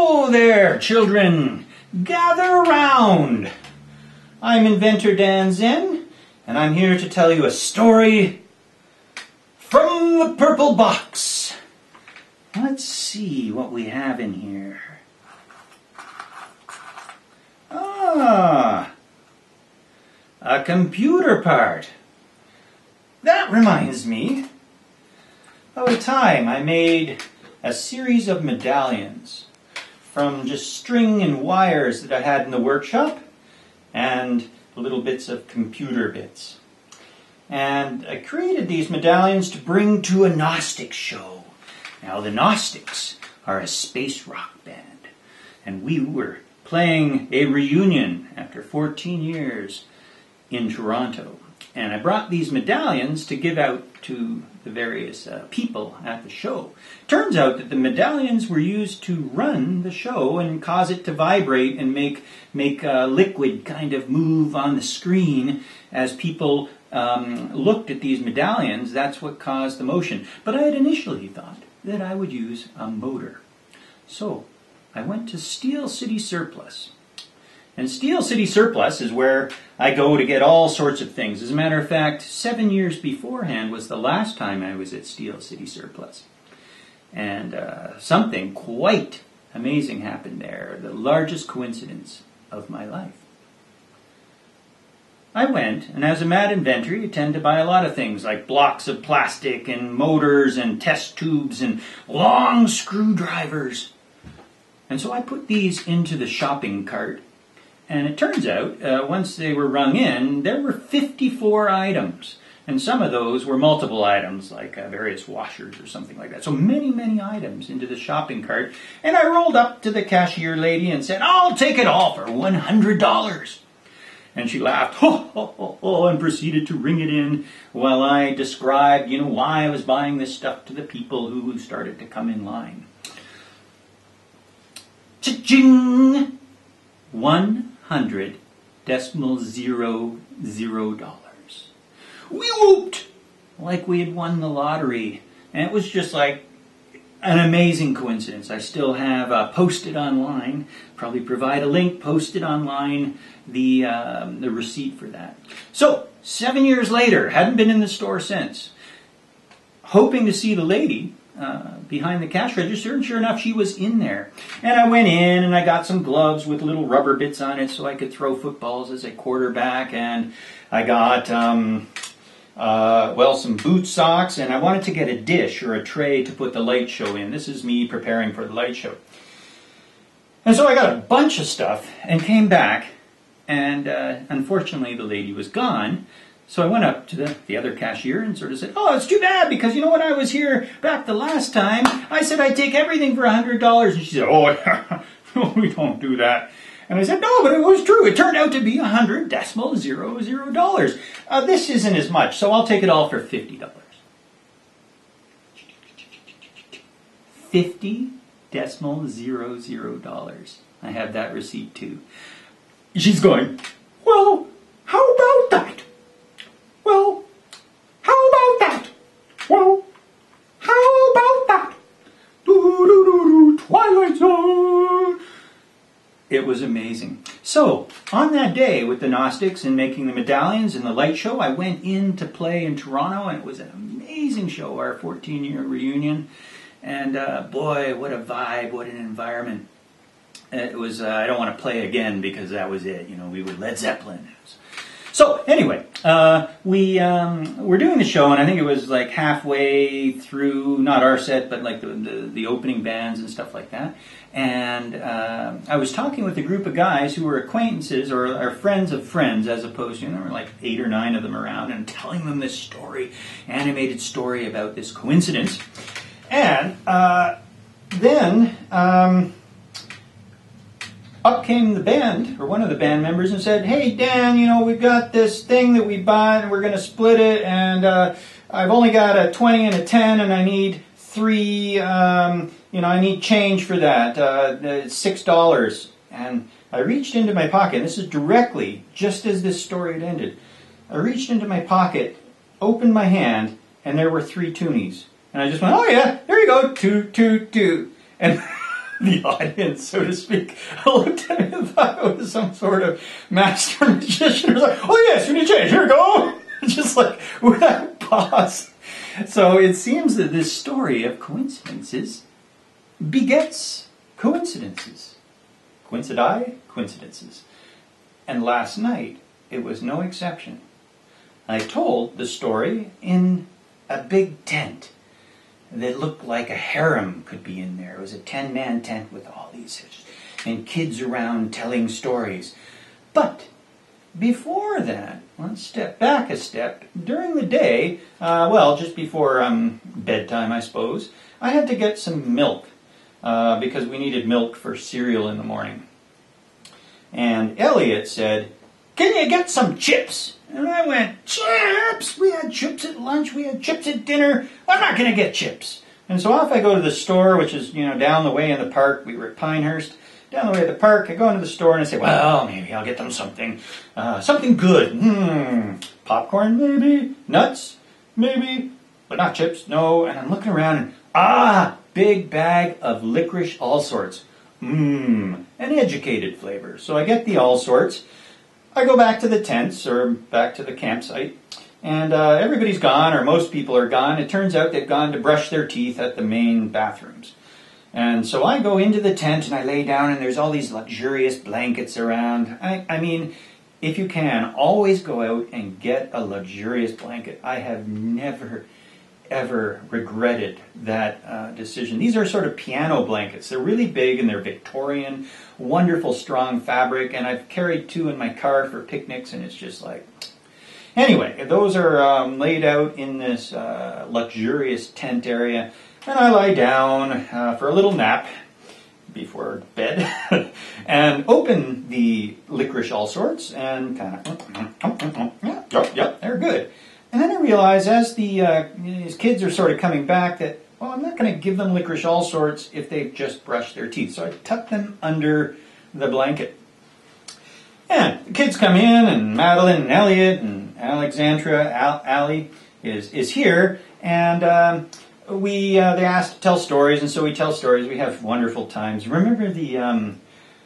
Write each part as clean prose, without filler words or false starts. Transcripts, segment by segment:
Ho there, children! Gather around! I'm inventor Dan Zen, and I'm here to tell you a story from the purple box. Let's see what we have in here. Ah, a computer part. That reminds me of a time I made a series of medallions from just string and wires that I had in the workshop and little bits of computer bits. And I created these medallions to bring to a Gnostic show. Now the Gnostics are a space rock band, and we were playing a reunion after 14 years in Toronto. And I brought these medallions to give out to the various people at the show. Turns out that the medallions were used to run the show and cause it to vibrate and make liquid kind of move on the screen as people looked at these medallions. That's what caused the motion. But I had initially thought that I would use a motor. So I went to Steel City Surplus. And Steel City Surplus is where I go to get all sorts of things. As a matter of fact, 7 years beforehand was the last time I was at Steel City Surplus. And something quite amazing happened there, the largest coincidence of my life. I went, and as a mad inventor, you tend to buy a lot of things like blocks of plastic and motors and test tubes and long screwdrivers. And so I put these into the shopping cart. And it turns out, once they were rung in, there were 54 items. And some of those were multiple items, like various washers or something like that. So many, many items into the shopping cart. And I rolled up to the cashier lady and said, "I'll take it all for $100. And she laughed, ho, ho, ho, ho, and proceeded to ring it in while I described, why I was buying this stuff to the people who started to come in line. Cha-ching! $100.00. We whooped like we had won the lottery. And it was just like an amazing coincidence. I still have posted online, probably provide a link, posted online, the receipt for that. So, 7 years later, hadn't been in the store since, hoping to see the lady behind the cash register, and sure enough, she was in there. And I went in, and I got some gloves with little rubber bits on it so I could throw footballs as a quarterback, and I got, some boot socks, and I wanted to get a dish or a tray to put the light show in. This is me preparing for the light show. And so I got a bunch of stuff and came back, and unfortunately, the lady was gone. So I went up to the other cashier and sort of said, "Oh, it's too bad because when I was here back the last time, I said I'd take everything for $100. And she said, "Oh, we don't do that." And I said, "No, but it was true. It turned out to be $100.00. This isn't as much, so I'll take it all for $50. $50.00. I have that receipt too. She's going, "Well, how about that? Well, how about that? Well, how about that? Do-do-do-do, Twilight Zone." It was amazing. So, on that day with the Gnostics and making the medallions and the light show, I went in to play in Toronto, and it was an amazing show, our 14-year reunion. And boy, what a vibe, what an environment. It was, I don't want to play again because that was it. We were Led Zeppelin. So anyway, we were doing the show, and I think it was like halfway through, not our set, but like the opening bands and stuff like that. And I was talking with a group of guys who were acquaintances or are friends of friends, as opposed to, there were like 8 or 9 of them around, and telling them this story, animated story about this coincidence. And then up came the band, or one of the band members, and said, "Hey, Dan, we've got this thing that we bought, and we're going to split it, and I've only got a 20 and a 10, and I need 3, I need change for that, $6. And I reached into my pocket, this is directly, just as this story had ended, I reached into my pocket, opened my hand, and there were 3 toonies. And I just went, "Oh yeah, there you go, 2, 2, 2. And the audience, so to speak, looked at me and thought it was some sort of master magician. It was like, oh yes, you need change, here we go. Just like without pause. So it seems that this story of coincidences begets coincidences. Coincidi? Coincidences. And last night, it was no exception. I told the story in a big tent that looked like a harem could be in there. It was a 10-man tent with all these and kids around telling stories. But before that, let's step back a step. During the day, just before bedtime, I suppose, I had to get some milk because we needed milk for cereal in the morning. And Elliot said, "Can you get some chips?" And I went, "Chips? We had chips at lunch, we had chips at dinner. I'm not going to get chips." And so off I go to the store, which is, down the way in the park. We were at Pinehurst. Down the way at the park, I go into the store and I say, well, maybe I'll get them something good. Popcorn, maybe. Nuts, maybe. But not chips, no. And I'm looking around and, big bag of licorice all sorts. An educated flavor. So I get the all sorts. I go back to the tents or back to the campsite. And everybody's gone, or most people are gone. It turns out they've gone to brush their teeth at the main bathrooms. And so I go into the tent and I lay down and there's all these luxurious blankets around. I mean, if you can, always go out and get a luxurious blanket. I have never, ever regretted that decision. These are sort of piano blankets. They're really big and they're Victorian, wonderful strong fabric. And I've carried 2 in my car for picnics and it's just like... Anyway, those are laid out in this luxurious tent area. And I lie down for a little nap before bed and open the licorice all sorts and kind of, yep, they're good. And then I realize as these kids are sort of coming back that, well, I'm not going to give them licorice all sorts if they've just brushed their teeth. So I tuck them under the blanket. And the kids come in and Madeline and Elliot and Alexandra, Allie is here and... they asked to tell stories, and so we tell stories. We have wonderful times. Remember the,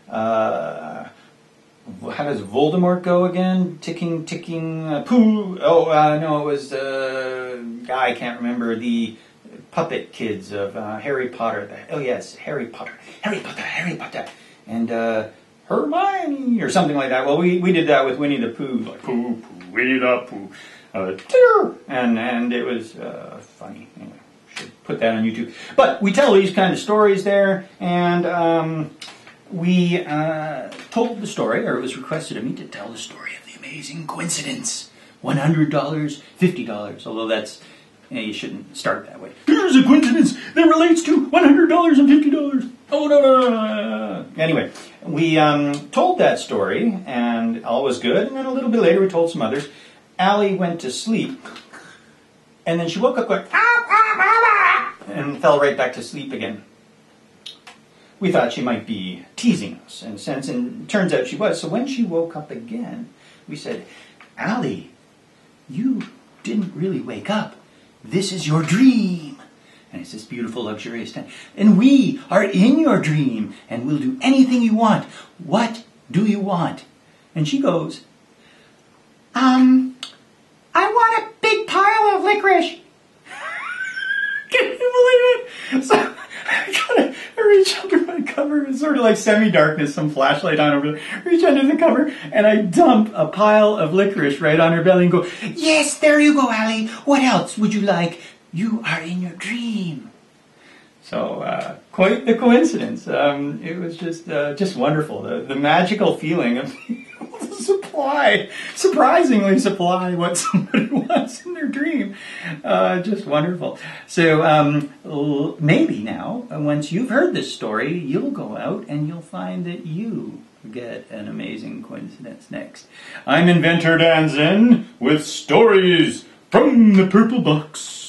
how does Voldemort go again? Ticking, poo. No, it was, I can't remember. The puppet kids of Harry Potter. Harry Potter. And Hermione, or something like that. Well, we did that with Winnie the Pooh. Like, Pooh, Winnie the Pooh. And it was funny. Anyway. Should put that on YouTube. But we tell these kind of stories there, and we told the story, or it was requested of me to tell the story of the amazing coincidence. $100, $50, although that's, you shouldn't start that way. Here's a coincidence that relates to $100 and $50. Oh, no. Anyway, we told that story, and all was good, and then a little bit later we told some others. Allie went to sleep, and then she woke up going, and fell right back to sleep again. We thought she might be teasing us, in a sense, and it turns out she was. So when she woke up again, we said, Allie, you didn't really wake up. This is your dream. And it's this beautiful, luxurious tent. And we are in your dream, and we'll do anything you want. What do you want? And she goes, I want a big pile of licorice. Can you believe it? So I reach under my cover, it's sort of like semi-darkness, some flashlight on over there. Reach under the cover, and I dump a pile of licorice right on her belly and go, yes, there you go, Allie. What else would you like? You are in your dream. So, quite the coincidence. It was just wonderful. The magical feeling of being able to surprisingly supply what somebody wants in their dream. Just wonderful. So, maybe now, once you've heard this story, you'll go out and you'll find that you get an amazing coincidence next. I'm Inventor Dan Zen with stories from the Purple Box.